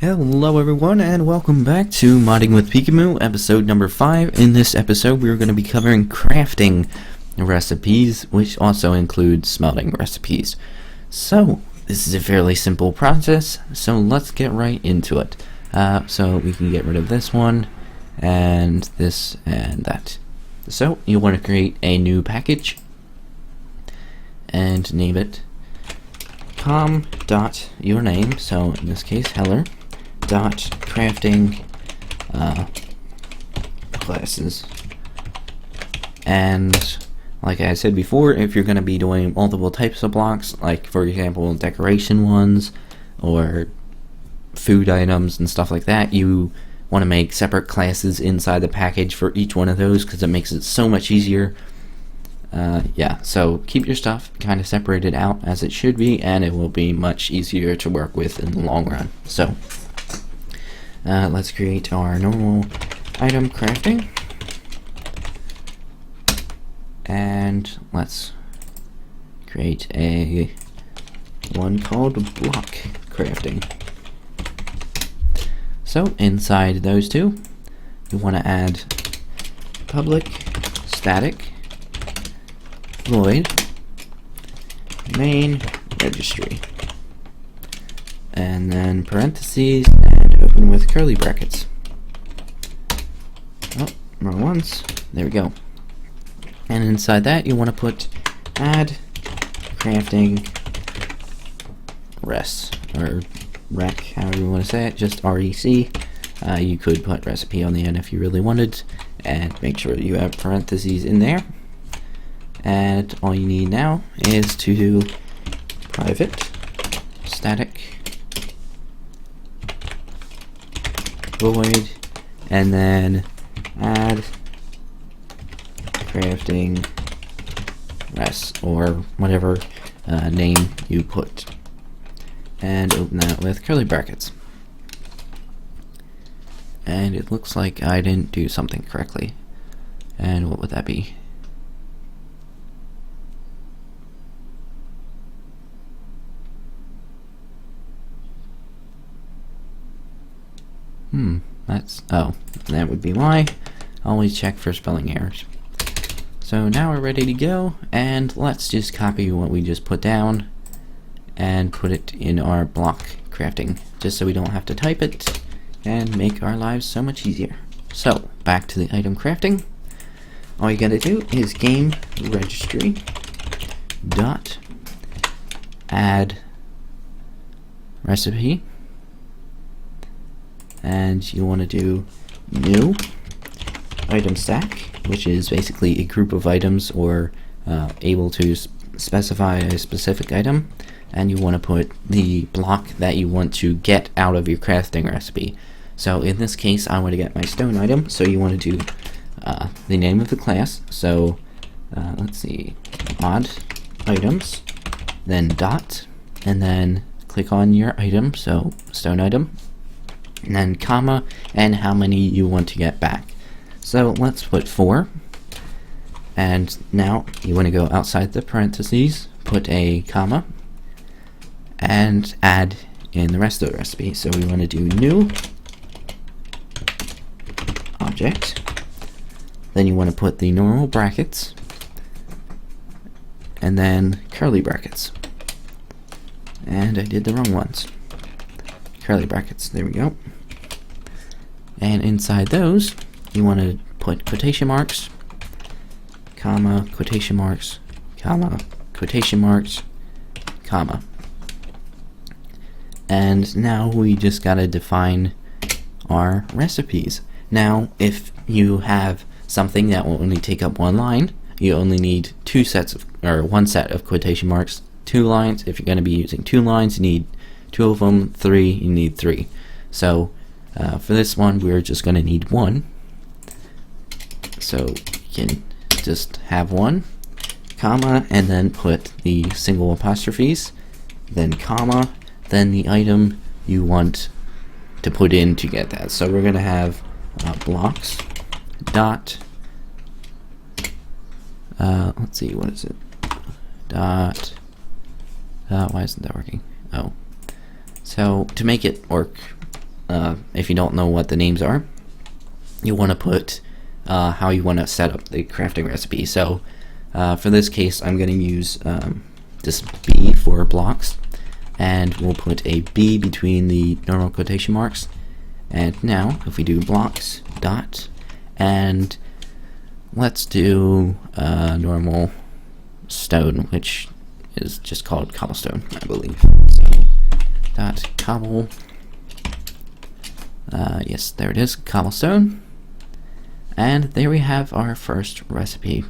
Hello everyone and welcome back to Modding with Pikamoo, episode number 5. In this episode we're going to be covering crafting recipes, which also include smelting recipes. So, this is a fairly simple process, so let's get right into it. So we can get rid of this one, and this, and that. So, you want to create a new package, and name it com.yourname, so in this case, Heller. Crafting classes. And like I said before, if you're going to be doing multiple types of blocks, like for example decoration ones or food items and stuff like that, you want to make separate classes inside the package for each one of those because it makes it so much easier. So keep your stuff kind of separated out as it should be, and it will be much easier to work with in the long run. So let's create our normal item crafting, and let's create a one called block crafting. So inside those two, you want to add public static void main registry, and then parentheses and open with curly brackets. Oh, wrong ones. There we go. And inside that you want to put add crafting res, or rec, however you want to say it, just rec. You could put recipe on the end if you really wanted, and make sure you have parentheses in there. And all you need now is to do private static void and then add crafting res, or whatever name you put, and open that with curly brackets. And it looks like I didn't do something correctly. And what would that be? That would be why. Always check for spelling errors. So now we're ready to go, and let's just copy what we just put down and put it in our block crafting, just so we don't have to type it and make our lives so much easier. So back to the item crafting. All you gotta do is game registry dot add recipe, and you want to do new item stack, which is basically a group of items, or able to specify a specific item, and you want to put the block that you want to get out of your crafting recipe. So in this case I want to get my stone item, so you want to do the name of the class, so let's see, mod items, then dot, and then click on your item, so stone item, and then comma, and how many you want to get back. So let's put 4, and now you want to go outside the parentheses, put a comma, and add in the rest of the recipe. So we want to do new object, then you want to put the normal brackets, and then curly brackets, and I did the wrong ones. Curly brackets, there we go. And inside those you want to put quotation marks, comma, quotation marks, comma, quotation marks, comma. And now we just gotta define our recipes. Now if you have something that will only take up one line, you only need one set of quotation marks, 2 lines. If you're going to be using 2 lines, you need 2 of them. 3, you need 3. So for this one we're just going to need 1, so you can just have 1, comma, and then put the single apostrophes, then comma, then the item you want to put in to get that. So we're going to have blocks dot let's see, what is it, dot why isn't that working? Oh, so to make it work, if you don't know what the names are, you want to put how you want to set up the crafting recipe. So for this case, I'm going to use this B for blocks, and we'll put a B between the normal quotation marks. And now if we do blocks dot, and let's do normal stone, which is just called cobblestone, I believe. So dot cobble, yes, there it is, cobblestone. And there we have our first recipe.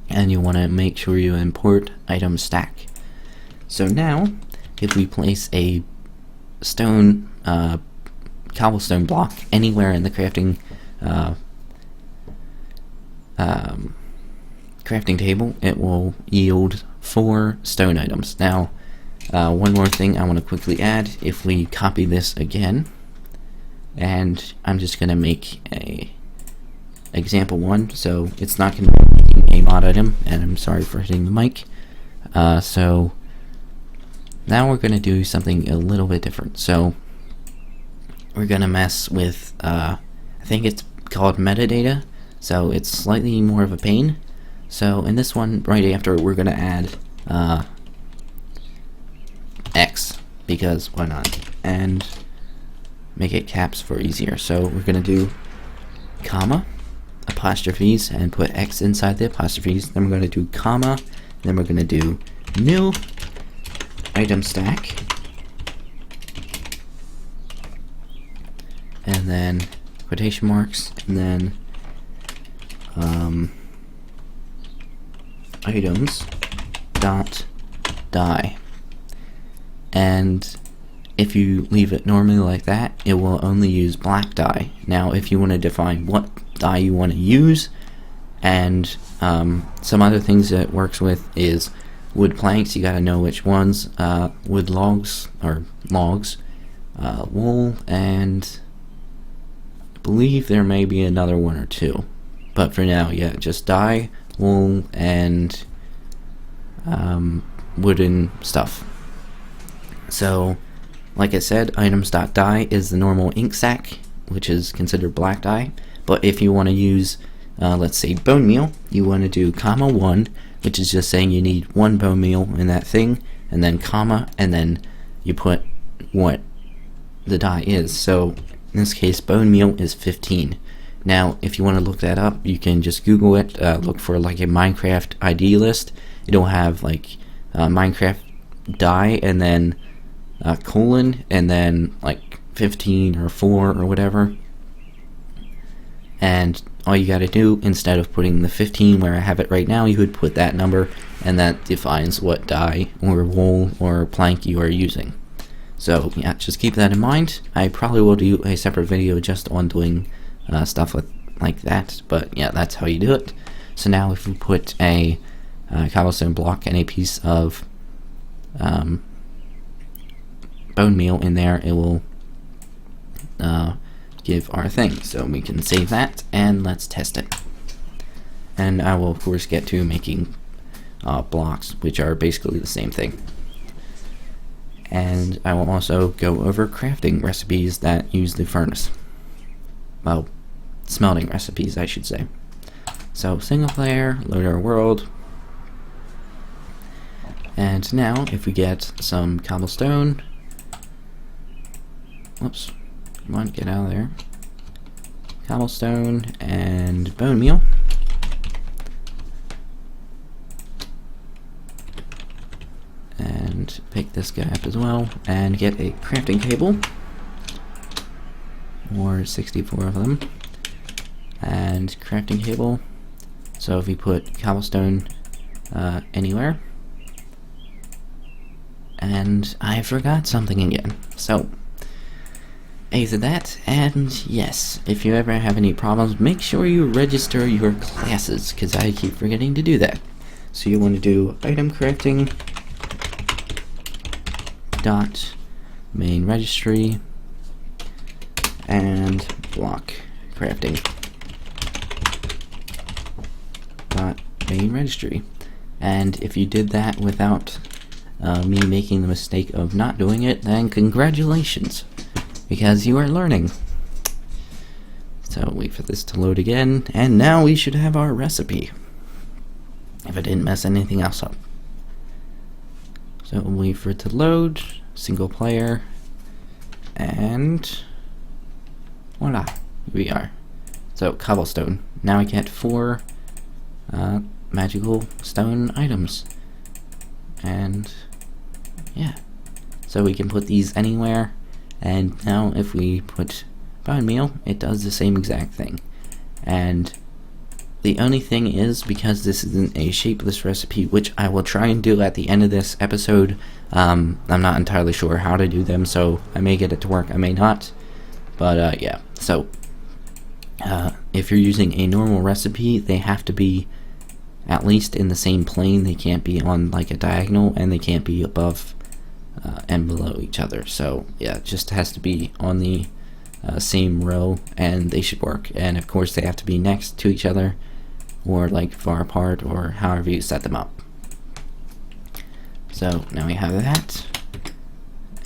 And you want to make sure you import item stack. So now, if we place a stone cobblestone block anywhere in the crafting crafting table, it will yield 4 stone items. Now, one more thing I want to quickly add. If we copy this again, and I'm just going to make a example 1, so it's not going to be making a mod item, and I'm sorry for hitting the mic. So now we're going to do something a little bit different. So we're going to mess with, I think it's called metadata, so it's slightly more of a pain. So in this one, right after, we're going to add X, because why not, and make it caps for easier. So we're going to do comma, apostrophes, and put X inside the apostrophes. Then we're going to do comma, then we're going to do new item stack, and then quotation marks, and then items dot die. And if you leave it normally like that, it will only use black dye. Now if you want to define what dye you want to use, and some other things that it works with is wood planks. You got to know which ones, wood logs, or logs, wool, and I believe there may be another one or two, but for now, yeah, just dye, wool, and wooden stuff. So like I said, items.dye is the normal ink sac, which is considered black dye. But if you want to use, let's say, bone meal, you want to do comma 1, which is just saying you need 1 bone meal in that thing, and then comma, and then you put what the dye is. So in this case, bone meal is 15. Now, if you want to look that up, you can just Google it, look for like a Minecraft ID list. It'll have like Minecraft dye, and then colon, and then like 15 or 4 or whatever. And all you gotta do, instead of putting the 15 where I have it right now, you would put that number, and that defines what dye or wool or plank you are using. So yeah, just keep that in mind. I probably will do a separate video just on doing stuff like that, but yeah, that's how you do it. So now if we put a cobblestone block and a piece of bone meal in there, it will give our thing. So we can save that, and let's test it. And I will of course get to making blocks, which are basically the same thing. And I will also go over crafting recipes that use the furnace. Well, smelting recipes, I should say. So single player, load our world. And now if we get some cobblestone, whoops, come on, get out of there. Cobblestone and bone meal. And pick this guy up as well, and get a crafting table, or 64 of them, and crafting table. So if we put cobblestone anywhere, and I forgot something again, so exit that. And yes, if you ever have any problems, make sure you register your classes, because I keep forgetting to do that. So you want to do item crafting dot main registry and block crafting dot main registry. And if you did that without me making the mistake of not doing it, then congratulations, because you are learning. So wait for this to load again, and now we should have our recipe, if I didn't mess anything else up. So wait for it to load, single player, and voila, here we are. So cobblestone. Now I get 4 magical stone items, and yeah, so we can put these anywhere. And now if we put bone meal, it does the same exact thing. And the only thing is, because this isn't a shapeless recipe, which I will try and do at the end of this episode, I'm not entirely sure how to do them, so I may get it to work, I may not. But yeah, so if you're using a normal recipe, they have to be at least in the same plane. They can't be on like a diagonal, and they can't be above and below each other. So yeah, it just has to be on the same row, and they should work. And of course they have to be next to each other, or like far apart, or however you set them up. So now we have that,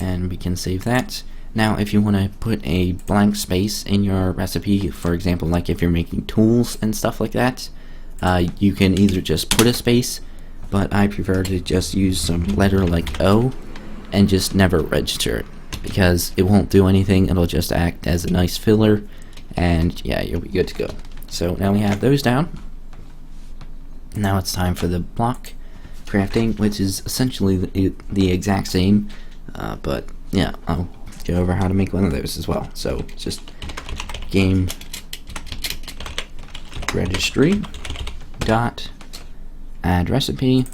and we can save that. Now if you want to put a blank space in your recipe, for example, like if you're making tools and stuff like that, you can either just put a space, but I prefer to just use some letter like O and just never register it, because it won't do anything. It'll just act as a nice filler, and yeah, you'll be good to go. So now we have those down. Now it's time for the block crafting, which is essentially the exact same, but yeah, I'll go over how to make one of those as well. So just game registry dot add recipe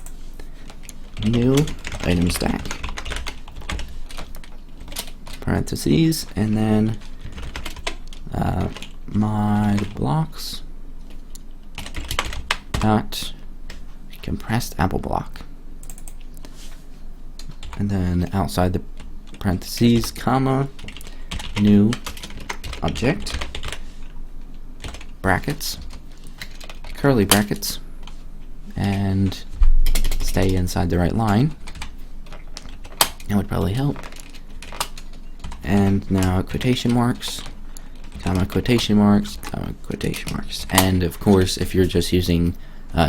new item stack parentheses, and then mod blocks dot compressed apple block, and then outside the parentheses, comma, new object, brackets, curly brackets, and stay inside the right line. That would probably help. And now quotation marks, comma, quotation marks, comma, quotation marks. And of course, if you're just using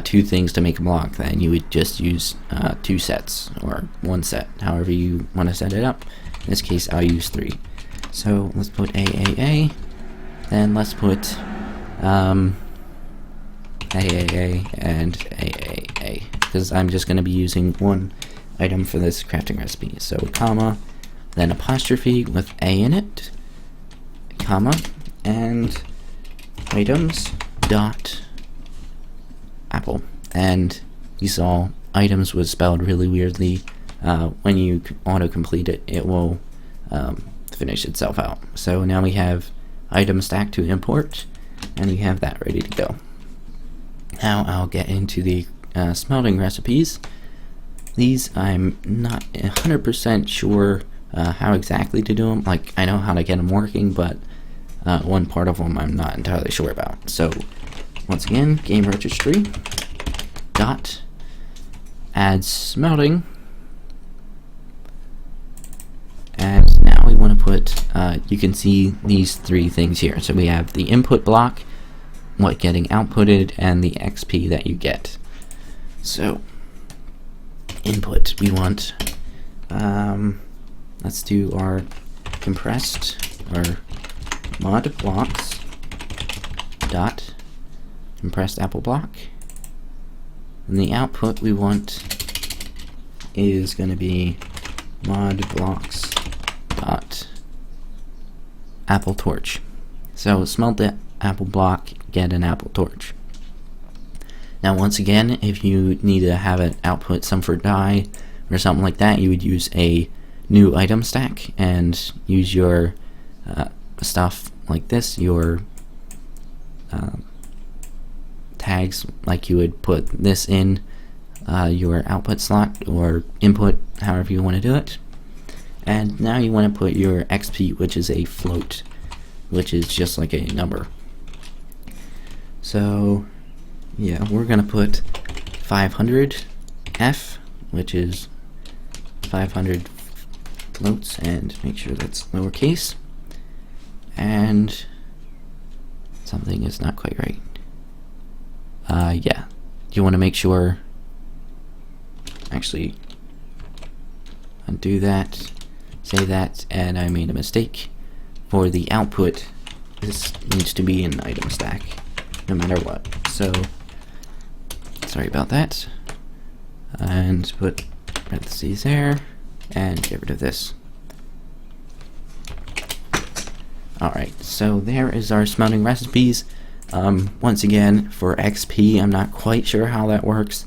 2 things to make a block, then you would just use 2 sets, or 1 set, however you want to set it up. In this case, I'll use 3. So let's put AAA, then let's put AAA and AAA, because I'm just going to be using 1 item for this crafting recipe. So comma, then apostrophe with A in it, comma, and items dot apple. And you saw items was spelled really weirdly. When you auto-complete it, it will finish itself out. So now we have item stack to import, and we have that ready to go. Now I'll get into the smelting recipes. These I'm not 100% sure how exactly to do them. Like, I know how to get them working, but one part of them I'm not entirely sure about. So once again, game registry dot add smelting, and now we want to put you can see these 3 things here. So we have the input block, what getting outputted, and the XP that you get. So input, we want let's do our compressed or mod blocks dot compressed apple block, and the output we want is going to be mod blocks dot apple torch. So smelt the apple block, get an apple torch. Now once again, if you need to have it output some for dye or something like that, you would use a new item stack and use your stuff like this, your tags, like you would put this in your output slot or input, however you want to do it. And now you want to put your XP, which is a float, which is just like a number. So yeah, we're gonna put 500 F, which is 500 floats, and make sure that's lowercase, and something is not quite right. Yeah, you want to make sure, actually undo that, say that, and I made a mistake. For the output, this needs to be an item stack, no matter what. So, sorry about that. And put parentheses there, and get rid of this. Alright, so there is our smelting recipes. Once again, for XP, I'm not quite sure how that works.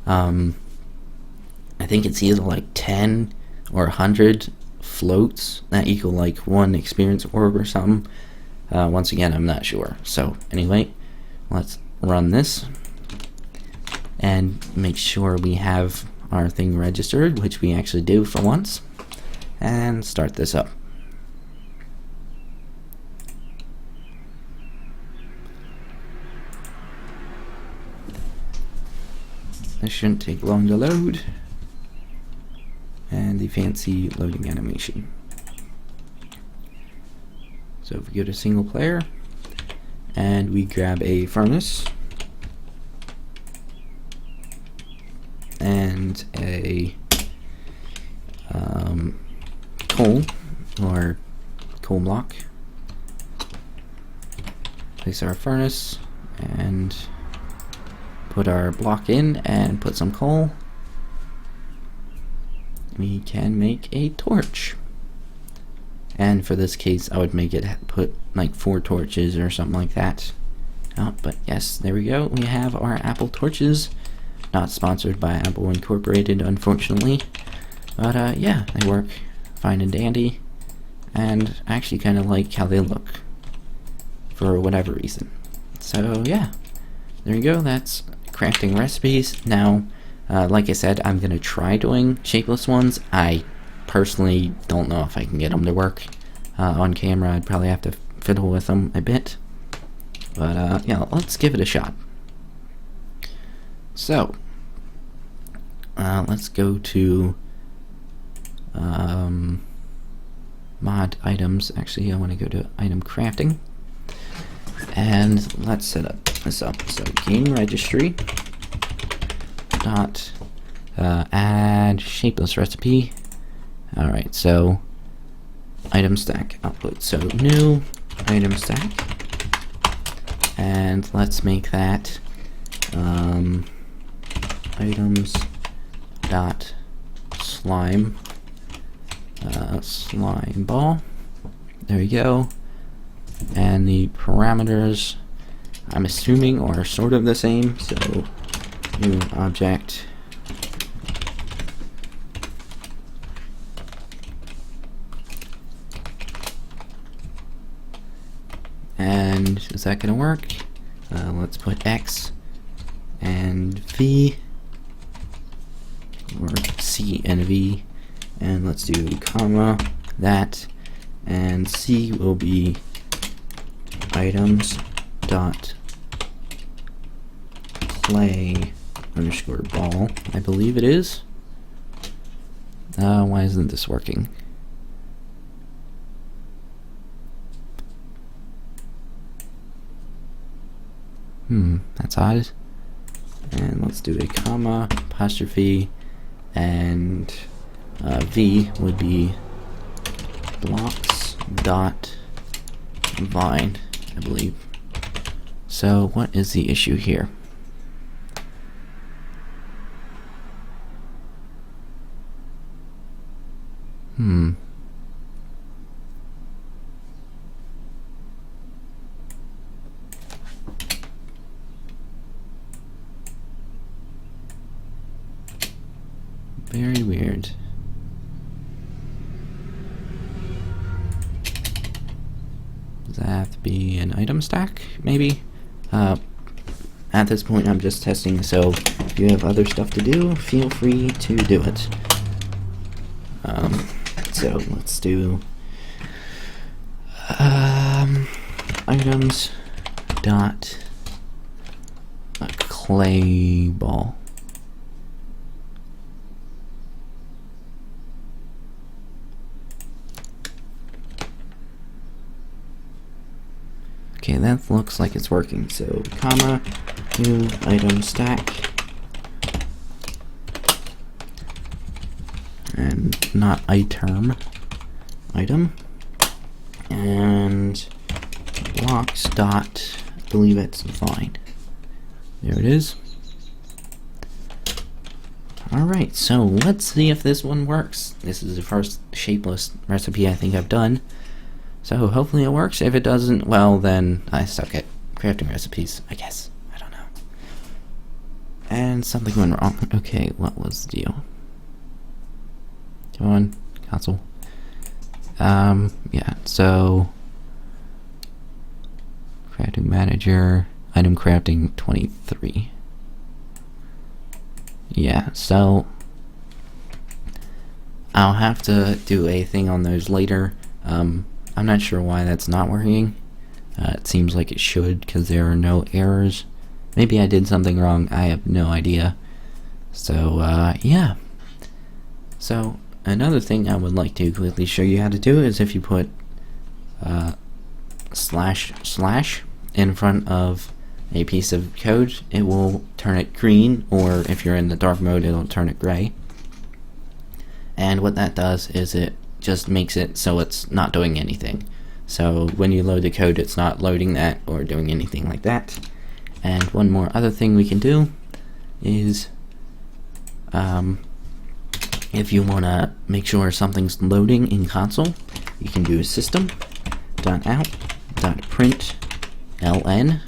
I think it's either like 10 or 100 floats that equal like 1 experience orb or something. Once again, I'm not sure. So anyway, let's run this and make sure we have our thing registered, which we actually do for once, and start this up. This shouldn't take long to load. And the fancy loading animation. So if we go to single player and we grab a furnace and a coal or coal block, place our furnace and put our block in and put some coal, we can make a torch. And for this case, I would make it put like 4 torches or something like that. But yes, there we go. We have our Apple torches. Not sponsored by Apple Incorporated, unfortunately. But yeah, they work fine and dandy. And I actually kind of like how they look, for whatever reason. So yeah, there you go. That's crafting recipes. Now, like I said, I'm going to try doing shapeless ones. I personally don't know if I can get them to work on camera. I'd probably have to fiddle with them a bit. But yeah, let's give it a shot. So, let's go to mod items. Actually, I want to go to item crafting. And let's set up this up. So game registry dot add shapeless recipe. Alright, so item stack output. So new item stack. And let's make that items dot slime slime ball. There we go. And the parameters, I'm assuming, are sort of the same. So new object and is that gonna work? Let's put X and V, or C and V, and let's do comma that, and C will be items dot clay underscore ball, I believe it is. Why isn't this working? That's odd. And let's do a comma, apostrophe, and V would be blocks dot vine, I believe. So what is the issue here? Very weird. Does that have to be an item stack, maybe? At this point I'm just testing, so if you have other stuff to do, feel free to do it. So let's do items dot a clay ball. Okay, that looks like it's working. So, comma, new item stack, and not item, and blocks dot, I believe it's fine. There it is. Alright, so let's see if this one works. This is the first shapeless recipe I think I've done. So hopefully it works. If it doesn't, well then I suck at crafting recipes, I guess. I don't know. And something went wrong. Okay, what was the deal? Come on, console. Yeah, so crafting manager, item crafting 23. Yeah, so I'll have to do a thing on those later. I'm not sure why that's not working. It seems like it should because there are no errors. Maybe I did something wrong. I have no idea. So, yeah. So, another thing I would like to quickly show you how to do is if you put // in front of a piece of code, it will turn it green, or if you're in the dark mode, it'll turn it gray. And what that does is it just makes it so it's not doing anything. So when you load the code, it's not loading that or doing anything like that. And one more other thing we can do is if you want to make sure something's loading in console, you can do system.out.println,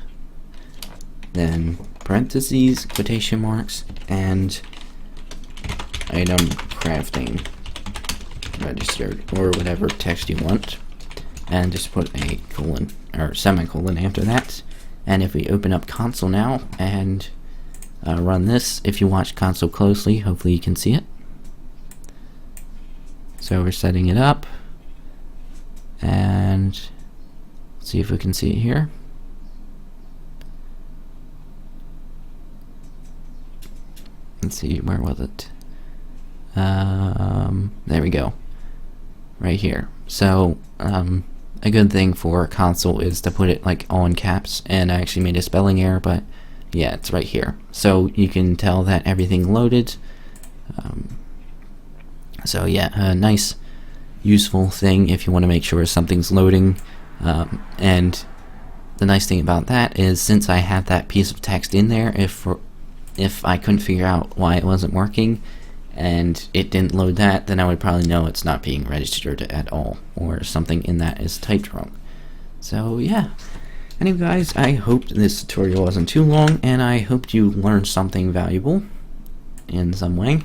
then parentheses, quotation marks, and item crafting registered, or whatever text you want, and just put a colon or semicolon after that. And if we open up console now and run this, if you watch console closely, hopefully you can see it. So we're setting it up, and see if we can see it here. Let's see, where was it? There we go. Right here. So, a good thing for console is to put it like all in caps, and I actually made a spelling error, but yeah, it's right here. So you can tell that everything loaded. So yeah, a nice, useful thing if you want to make sure something's loading. And the nice thing about that is, since I have that piece of text in there, if I couldn't figure out why it wasn't working and it didn't load that, then I would probably know it's not being registered at all, or something in that is typed wrong. So yeah. Anyway guys, I hope this tutorial wasn't too long, and I hope you learned something valuable in some way.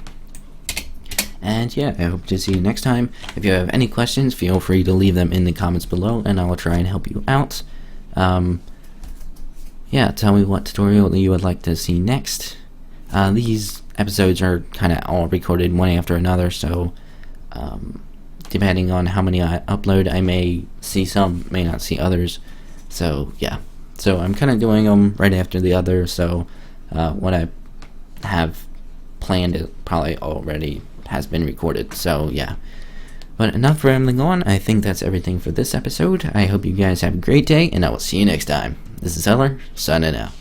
And yeah, I hope to see you next time. If you have any questions, feel free to leave them in the comments below, and I will try and help you out. Yeah, tell me what tutorial you would like to see next. These episodes are kind of all recorded one after another, so depending on how many I upload, I may see some, may not see others. So yeah, so I'm kind of doing them right after the other, so what I have planned is probably already has been recorded. So yeah, but enough rambling on. I think that's everything for this episode. I hope you guys have a great day, and I will see you next time. This is Heller, signing out.